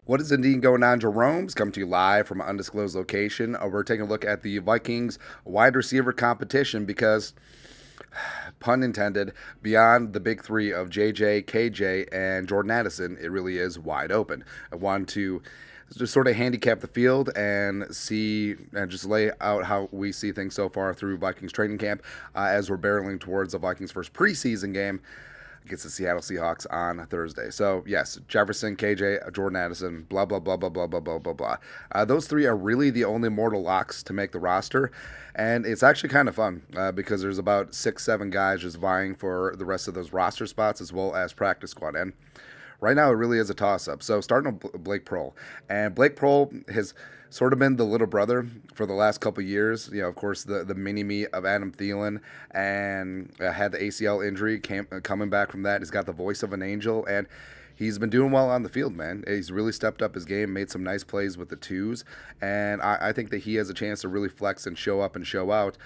What is indeed going on, Jerome's coming to you live from an undisclosed location. We're taking a look at the Vikings wide receiver competition because, pun intended, beyond the big three of JJ, KJ, and Jordan Addison, it really is wide open. I want to just sort of handicap the field and see and just lay out how we see things so far through Vikings training camp as we're barreling towards the Vikings' first preseason game against the Seattle Seahawks on Thursday. So, yes, Jefferson, KJ, Jordan Addison, blah, blah, blah, blah, blah, blah, blah, blah, blah. Those three are really the only mortal locks to make the roster, and it's actually kind of fun because there's about 6-7 guys just vying for the rest of those roster spots as well as practice squad. And right now, it really is a toss-up. So, starting with Blake Proehl. And Blake Proehl has sort of been the little brother for the last couple of years. You know, of course, the mini-me of Adam Thielen, and had the ACL injury, coming back from that. He's got the voice of an angel, and he's been doing well on the field, man. He's really stepped up his game, made some nice plays with the twos, and I think that he has a chance to really flex and show up and show out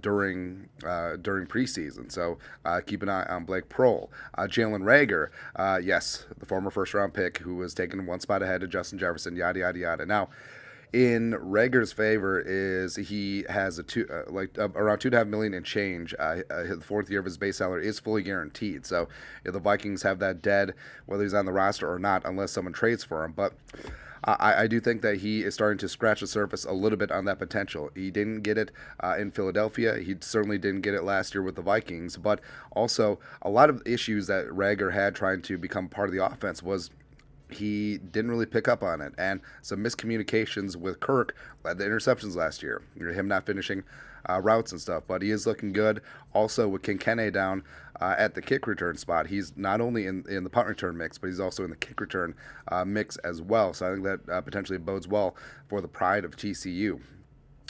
during preseason. So keep an eye on Blake Proehl. Jalen Reagor, yes, the former first-round pick who was taken one spot ahead of Justin Jefferson, yada, yada, yada. Now, in Reagor's favor is he has around $2.5 million in change. The fourth year of his base salary is fully guaranteed. So the Vikings have that dead, whether he's on the roster or not, unless someone trades for him. But I do think that he is starting to scratch the surface a little bit on that potential. He didn't get it in Philadelphia. He certainly didn't get it last year with the Vikings. But also, a lot of issues that Reagor had trying to become part of the offense was he didn't really pick up on it, and some miscommunications with Kirk led to interceptions last year. Him not finishing routes and stuff, but he is looking good. Also, with Kincaid down at the kick return spot, he's not only in the punt return mix, but he's also in the kick return mix as well. So I think that potentially bodes well for the pride of TCU.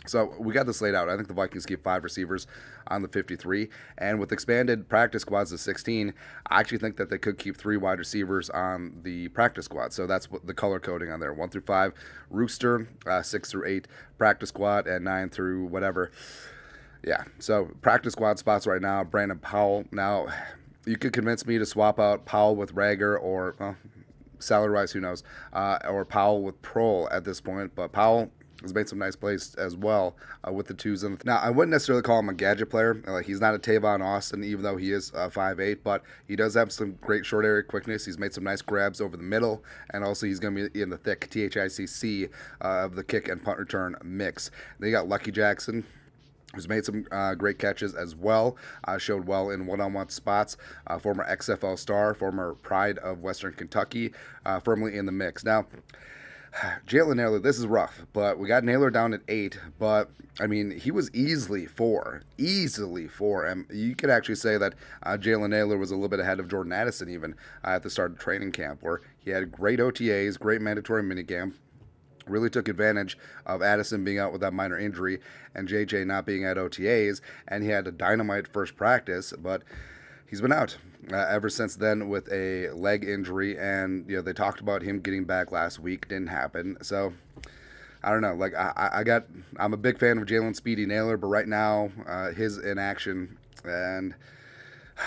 So we got this laid out. I think the Vikings keep 5 receivers on the 53, and with expanded practice squads to 16, I actually think that they could keep 3 wide receivers on the practice squad. So that's what the color coding on there: 1 through 5 Rooster, 6 through 8 practice squad, and 9 through whatever. Yeah. So practice squad spots right now: Brandon Powell. Now, you could convince me to swap out Powell with Reagor, or salary-wise, who knows, or Powell with Proehl at this point. But Powell has made some nice plays as well with the twos. Now, I wouldn't necessarily call him a gadget player. He's not a Tavon Austin, even though he is 5'8", but he does have some great short area quickness. He's made some nice grabs over the middle, and also he's going to be in the thick THICC of the kick and punt return mix. Then you got Lucky Jackson, who's made some great catches as well, showed well in one-on-one spots, former XFL star, former pride of Western Kentucky, firmly in the mix. Now, Jalen Nailor, this is rough, but we got Nailor down at 8, but, I mean, he was easily 4, and you could actually say that Jalen Nailor was a little bit ahead of Jordan Addison even at the start of training camp, where he had great OTAs, great mandatory minicamp, really took advantage of Addison being out with that minor injury and JJ not being at OTAs, and he had a dynamite first practice, but he's been out ever since then with a leg injury, and they talked about him getting back last week. Didn't happen. So I don't know. Like I'm a big fan of Jalen Speedy Nailor, but right now his inaction, and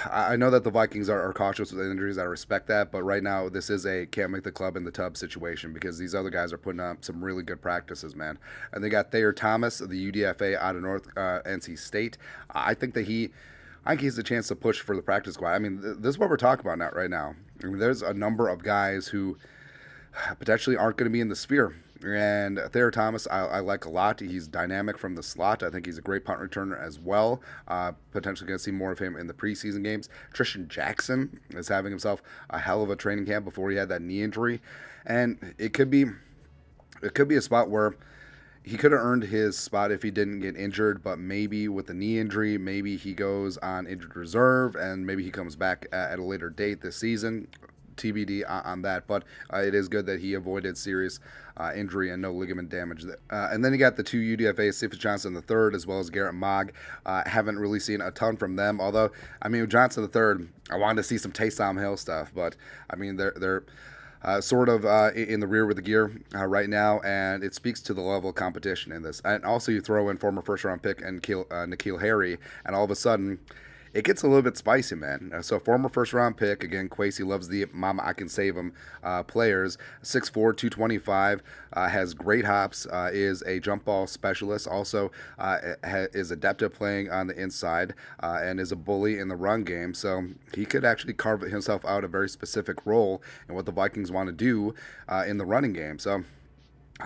I know that the Vikings are cautious with injuries. I respect that, but right now this is a can't make the club in the tub situation because these other guys are putting up some really good practices, man. And they got Thayer Thomas, the UDFA out of North NC State. I think he has a chance to push for the practice squad. I mean, this is what we're talking about right now. I mean, there's a number of guys who potentially aren't going to be in the sphere. And Thayer Thomas, I like a lot. He's dynamic from the slot. I think he's a great punt returner as well. Potentially going to see more of him in the preseason games. Tristan Jackson is having himself a hell of a training camp before he had that knee injury. And it could be a spot where he could have earned his spot if he didn't get injured, but maybe with the knee injury, maybe he goes on injured reserve, and maybe he comes back at a later date this season. TBD on that, but it is good that he avoided serious injury and no ligament damage. And then you got the 2 UDFAs, Cephas Johnson III, as well as Garrett Mogg. Haven't really seen a ton from them, although, I mean, with Johnson III, I wanted to see some Taysom Hill stuff, but, I mean, they're sort of in the rear with the gear right now, and it speaks to the level of competition in this. And also you throw in former first-round pick and N'Keal Harry, and all of a sudden it gets a little bit spicy, man. So former first-round pick, again, Kwesi loves the mama I can save him players, 6'4", 225, has great hops, is a jump ball specialist, also is adept at playing on the inside, and is a bully in the run game. So he could actually carve himself out a very specific role in what the Vikings want to do in the running game. So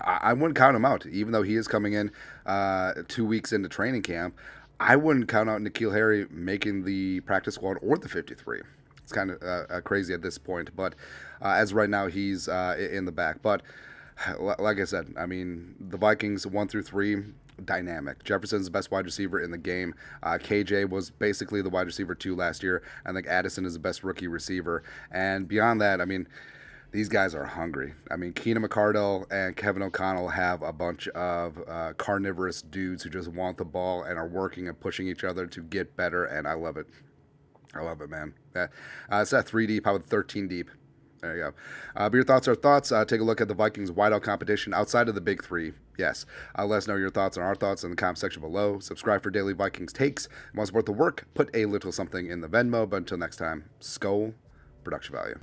I wouldn't count him out, even though he is coming in 2 weeks into training camp. I wouldn't count out N'Keal Harry making the practice squad or the 53. It's kind of crazy at this point, but as right now, he's in the back. But like I said, I mean, the Vikings 1 through 3, dynamic. Jefferson's the best wide receiver in the game. KJ was basically the wide receiver 2 last year. I think Addison is the best rookie receiver. And beyond that, I mean, these guys are hungry. I mean, Keenan McCardell and Kevin O'Connell have a bunch of carnivorous dudes who just want the ball and are working and pushing each other to get better, and I love it. I love it, man. It's that 3 deep, how about 13 deep? There you go. But your thoughts are thoughts. Take a look at the Vikings wideout competition outside of the big 3. Yes. Let us know your thoughts on our thoughts in the comment section below. Subscribe for daily Vikings takes. Want to support the work? Put a little something in the Venmo. But until next time, Skol, production value.